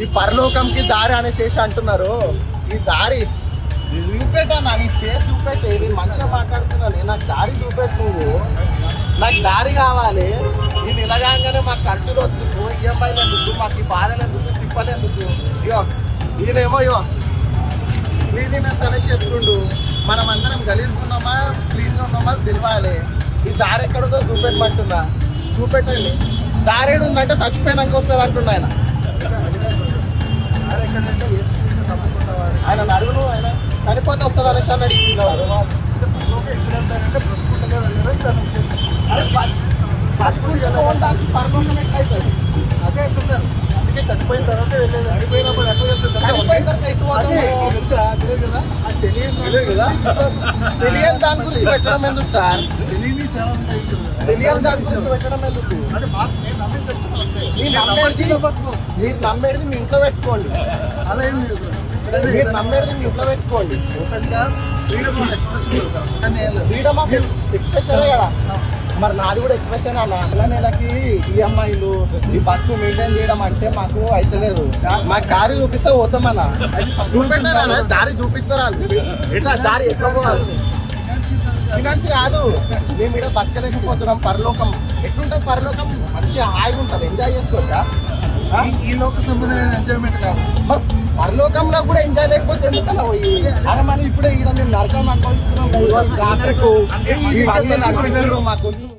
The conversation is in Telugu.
ఈ పరలోకంకి దారి అనేసి అంటున్నారు. ఈ దారి చూపెట్టా, నీ ఫేస్ చూపెట్టే, నేను మంచిగా మాట్లాడుతున్నాను, నాకు దారి చూపెట్టు నువ్వు. నాకు దారి కావాలి. నేను ఇలాగానే మాకు ఖర్చులు వద్దు, ఈఎంఐలు ఎందుకు, మాకు ఈ బాధలు ఎందుకు, తిప్పలు ఎందుకు. ఇయో ఈయనేమో క్లీనినెస్ అనేసి చెప్తుండు. మనం అందరం గలీజుకున్నామా క్లీన్గా ఉన్నామా తెలియాలి. ఈ దారి ఎక్కడుందో చూపెట్టమంటున్నా, చూపెట్టండి. దారి ఏడు ఉందంటే చచ్చిపోయినాక వస్తుంది అంటున్నా ఆయన. దారి ఎక్కడంటే ఆయన అడుగును, ఆయన చనిపోతే వస్తుంది అనేసి అని అడిగినారు. పరలోకం ఎట్లయితుంది అదే అంటున్నారు. అందుకే చనిపోయిన తర్వాత వెళ్ళేది. చనిపోయినప్పుడు తెలియని దాని గురించి పెట్టడం ఎందుకు సార్? తెలియని దాని గురించి పెట్టడం ఎందుకు? మీరు నమ్మేది మీ ఇంట్లో పెట్టుకోండి. అలా ఏం లేదు, మీరు నమ్మేది మీ ఇంట్లో పెట్టుకోండి. ఫ్రీడమ్ ఆఫ్ ఎక్స్ప్రెషన్ కదా. మరి నాది కూడా ఎక్స్ప్రెషన్ అన్న. నెలకి ఈఎంఐలు ఈ బస్సు మెయింటైన్ చేయడం అంటే మాకు అయితలేదు. మాకు దారి చూపిస్తే పోతామన్నా. చూపెట్టారా? దారి చూపిస్తారా? ఎట్లా దారి ఎట్లా పోవాలి? ఫినాన్స్ కాదు, మేము ఇక్కడ బతకలేకపోతున్నాం. పరలోకం ఎట్లుంటుంది? పరలోకం మంచిగా హాయిగా ఉంటుంది, ఎంజాయ్ చేసుకోవచ్చా? ఈ లోక సంబంధమైన ఎంజాయ్మెంట్ కాదు. పరలోకంలో కూడా ఎంజాయ్ లేకపోతే ఎందుకన్నా పోయి? అరే మనం ఇప్పుడే ఇక్కడ మేము నరకం అనుభవిస్తున్నాం. మాకు